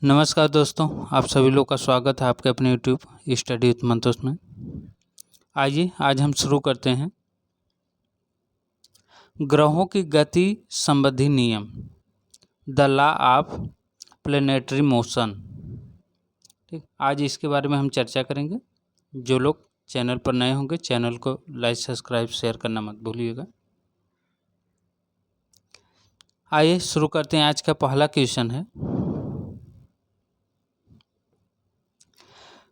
नमस्कार दोस्तों, आप सभी लोग का स्वागत है आपके अपने यूट्यूब स्टडी विथ मंतोष में। आइए आज हम शुरू करते हैं ग्रहों की गति संबंधी नियम, the law of planetary motion. ठीक, आज इसके बारे में हम चर्चा करेंगे। जो लोग चैनल पर नए होंगे चैनल को लाइक सब्सक्राइब शेयर करना मत भूलिएगा। आइए शुरू करते हैं। आज का पहला क्वेश्चन है,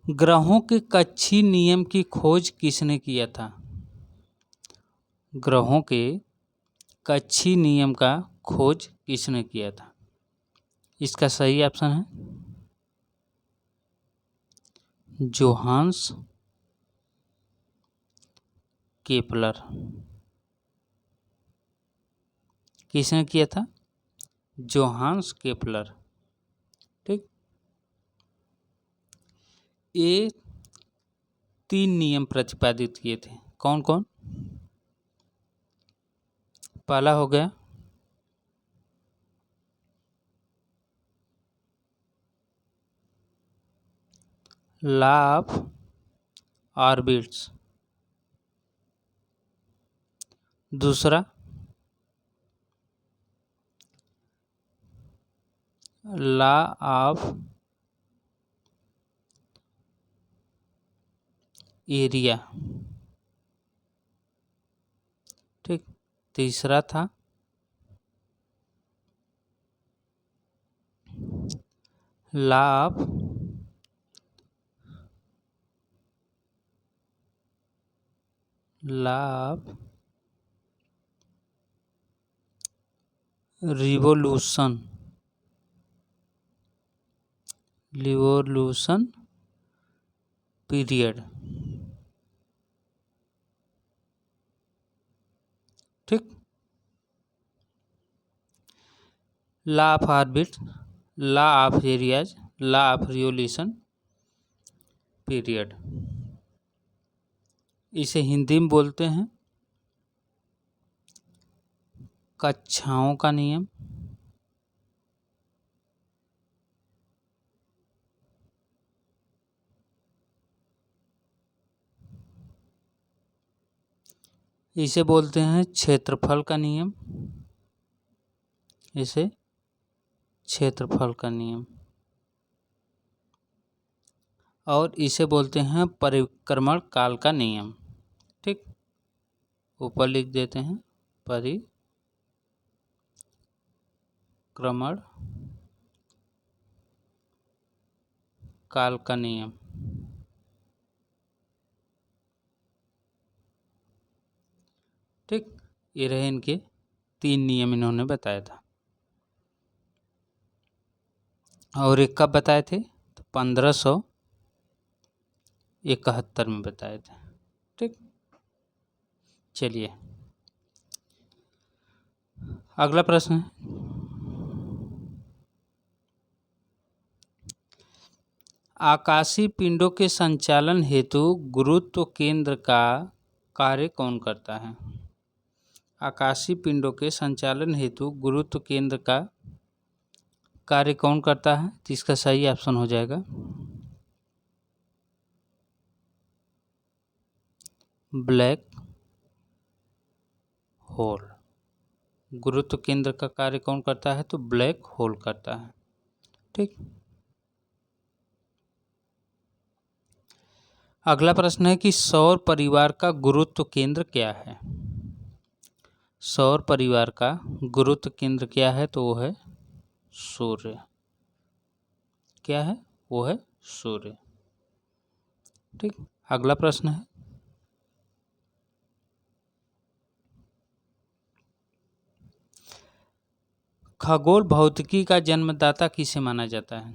ग्रहों के कक्षीय नियम की खोज किसने किया था? ग्रहों के कक्षीय नियम का खोज किसने किया था? इसका सही ऑप्शन है जोहान्स केपलर। किसने किया था? Johannes Kepler. ठीक, ये 3 नियम प्रतिपादित किए थे। कौन कौन? पहला हो गया लॉ ऑफ ऑर्बिट्स, दूसरा लॉ ऑफ एरिया। ठीक, तीसरा था लॉ ऑफ रिवोल्यूशन पीरियड। ठीक, law of orbit, law of areas, law of revolution period. इसे हिंदी में बोलते हैं कक्षाओं का नियम। इसे बोलते हैं क्षेत्रफल का नियम। इसे क्षेत्रफल का नियम, और इसे बोलते हैं परिक्रमण काल का नियम। ठीक, ऊपर लिख देते हैं परिक्रमण काल का नियम। ठीक, ये रहे इनके 3 नियम इन्होंने बताया था। और एक कब बताए थे? तो 1571 में बताए थे। ठीक, चलिए अगला प्रश्न है, आकाशीय पिंडों के संचालन हेतु गुरुत्व केंद्र का कार्य कौन करता है? आकाशीय पिंडों के संचालन हेतु गुरुत्व केंद्र का कार्य कौन करता है? तो इसका सही ऑप्शन हो जाएगा ब्लैक होल। गुरुत्व केंद्र का कार्य कौन करता है? तो ब्लैक होल करता है। ठीक, अगला प्रश्न है कि सौर परिवार का गुरुत्व केंद्र क्या है? सौर परिवार का गुरुत्व केंद्र क्या है? तो वो है सूर्य। क्या है? वो है सूर्य। ठीक, अगला प्रश्न है, खगोल भौतिकी का जन्मदाता किसे माना जाता है?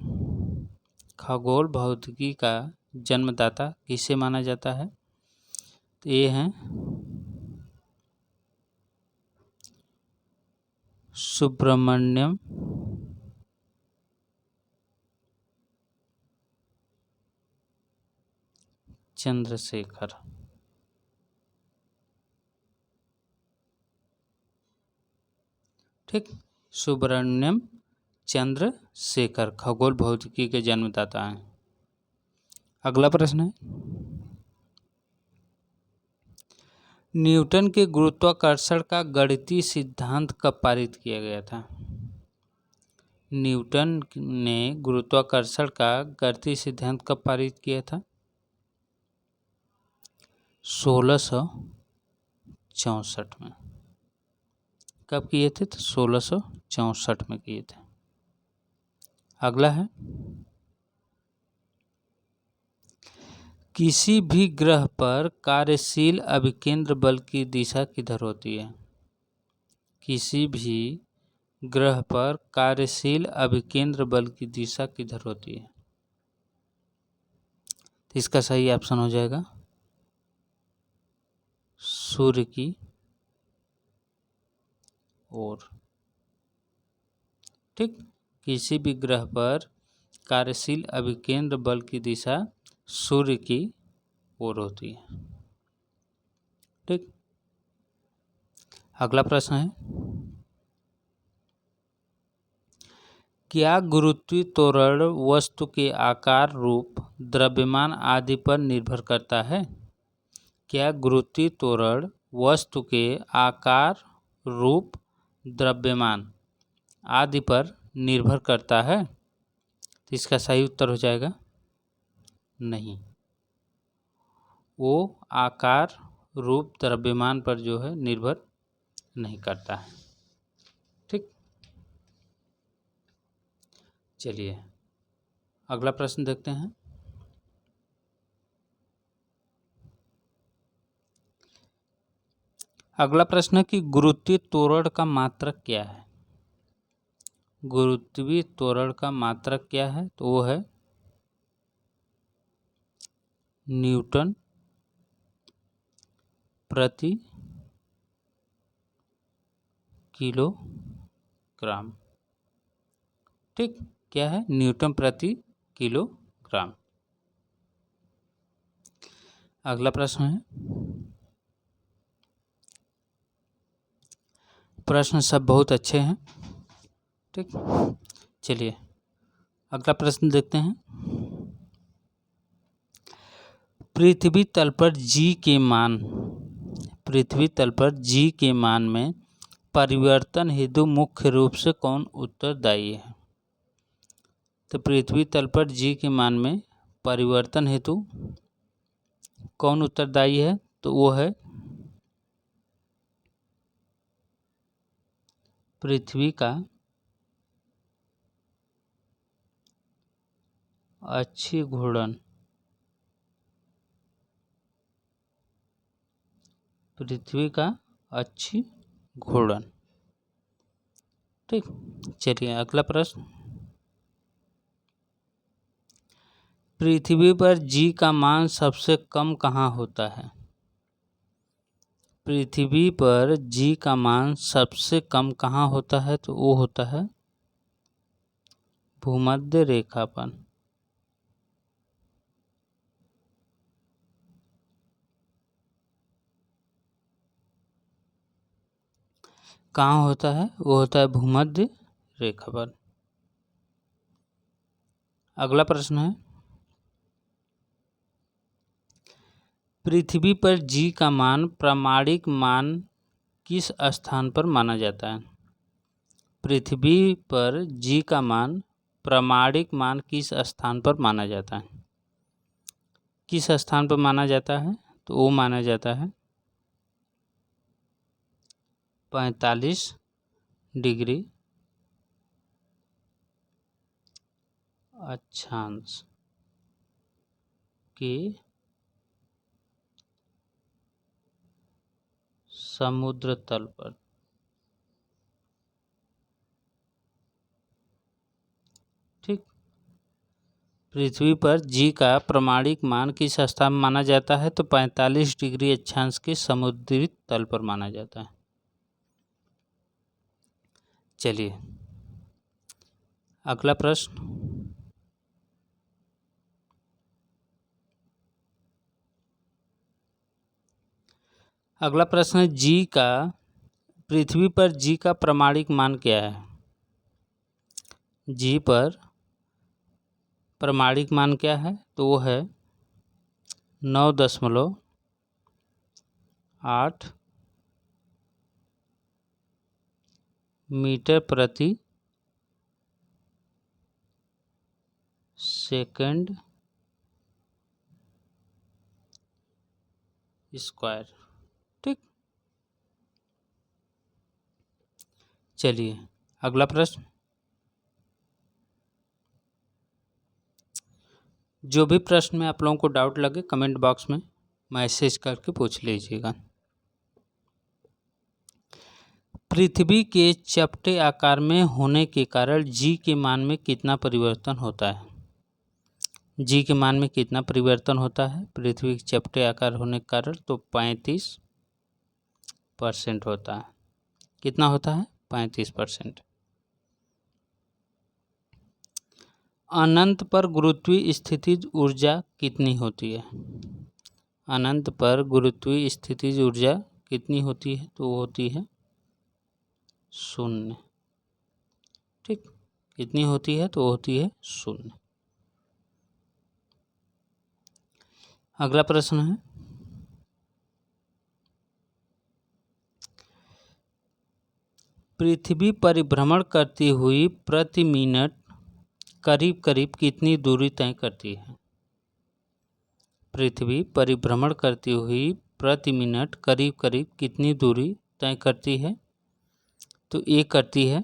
खगोल भौतिकी का जन्मदाता किसे माना जाता है? तो ये हैं सुब्रमण्यम चंद्रशेखर। ठीक, सुब्रमण्यम चंद्रशेखर खगोल भौतिकी के जन्मदाता हैं। अगला प्रश्न है, न्यूटन के गुरुत्वाकर्षण का गणितीय सिद्धांत कब पारित किया गया था? न्यूटन ने गुरुत्वाकर्षण का गणितीय सिद्धांत कब पारित किया था? 1664 में। कब किए थे? तो 1664 में किए थे। अगला है, किसी भी ग्रह पर कार्यशील अभिकेंद्र बल की दिशा किधर होती है? किसी भी ग्रह पर कार्यशील अभिकेंद्र बल की दिशा किधर होती है? तो इसका सही ऑप्शन हो जाएगा सूर्य की ओर। ठीक, किसी भी ग्रह पर कार्यशील अभिकेंद्र बल की दिशा सूर्य की ओर होती है। ठीक, अगला प्रश्न है, क्या गुरुत्वीय त्वरण वस्तु के आकार, रूप, द्रव्यमान आदि पर निर्भर करता है? क्या गुरुत्वीय त्वरण वस्तु के आकार, रूप, द्रव्यमान आदि पर निर्भर करता है? तो इसका सही उत्तर हो जाएगा नहीं। वो आकार, रूप, द्रव्यमान पर जो है निर्भर नहीं करता है। ठीक, चलिए अगला प्रश्न देखते हैं। अगला प्रश्न है कि गुरुत्वीय त्वरण का मात्रक क्या है? गुरुत्वीय त्वरण का मात्रक क्या है? तो वो है न्यूटन प्रति किलोग्राम। ठीक, क्या है? न्यूटन प्रति किलोग्राम। अगला प्रश्न है, प्रश्न सब बहुत अच्छे हैं। ठीक, चलिए अगला प्रश्न देखते हैं। पृथ्वी तल पर जी के मान, पृथ्वी तल पर जी के मान में परिवर्तन हेतु मुख्य रूप से कौन उत्तरदायी है? तो पृथ्वी तल पर जी के मान में परिवर्तन हेतु कौन उत्तरदायी है? तो वो है पृथ्वी का अक्षीय घूर्णन। पृथ्वी का अक्षीय घूर्णन। ठीक, चलिए अगला प्रश्न, पृथ्वी पर जी का मान सबसे कम कहाँ होता है? पृथ्वी पर जी का मान सबसे कम कहाँ होता है? तो वो होता है भूमध्य रेखा पर। कहाँ होता है? वो होता है भूमध्य रेखा पर। अगला प्रश्न है, पृथ्वी पर जी का मान प्रामाणिक मान किस स्थान पर माना जाता है? पृथ्वी पर जी का मान प्रामाणिक मान किस स्थान पर माना जाता है? किस स्थान पर माना जाता है? तो वो माना जाता है 45 डिग्री अक्षांश के समुद्र तल पर। ठीक, पृथ्वी पर जी का प्रामाणिक मान किस स्थान में माना जाता है? तो 45 डिग्री अक्षांश के समुद्री तल पर माना जाता है। चलिए अगला प्रश्न, अगला प्रश्न है, जी का पृथ्वी पर जी का प्रामाणिक मान क्या है? जी पर प्रमाणिक मान क्या है, तो वो है 9.8 मीटर प्रति सेकंड स्क्वायर। ठीक, चलिए अगला प्रश्न। जो भी प्रश्न में आप लोगों को डाउट लगे कमेंट बॉक्स में मैसेज करके पूछ लीजिएगा। पृथ्वी के चपटे आकार में होने के कारण जी के मान में कितना परिवर्तन होता है? जी के मान में कितना परिवर्तन होता है पृथ्वी के चपटे आकार होने के कारण? तो 35% होता है। कितना होता है? 35%। अनंत पर गुरुत्वीय स्थितिज ऊर्जा कितनी होती है? अनंत पर गुरुत्वीय स्थितिज ऊर्जा कितनी होती है? तो वो होती है 0। ठीक, कितनी होती है? तो वो होती है 0। अगला प्रश्न है, पृथ्वी परिभ्रमण करती हुई प्रति मिनट करीब करीब कितनी दूरी तय करती है? पृथ्वी परिभ्रमण करती हुई प्रति मिनट करीब करीब कितनी दूरी तय करती है? तो ये करती है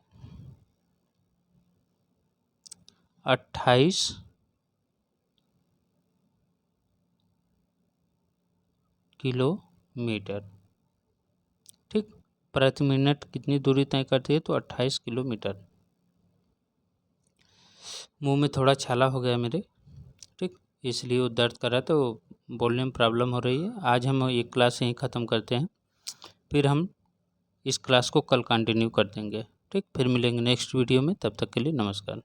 28 किलोमीटर। ठीक, प्रति मिनट कितनी दूरी तय करती है? तो 28 किलोमीटर। मुंह में थोड़ा छाला हो गया मेरे, ठीक, इसलिए वो दर्द कर रहा है, तो बोलने में प्रॉब्लम हो रही है। आज हम एक क्लास यहीं ख़त्म करते हैं, फिर हम इस क्लास को कल कंटिन्यू कर देंगे। ठीक, फिर मिलेंगे नेक्स्ट वीडियो में, तब तक के लिए नमस्कार।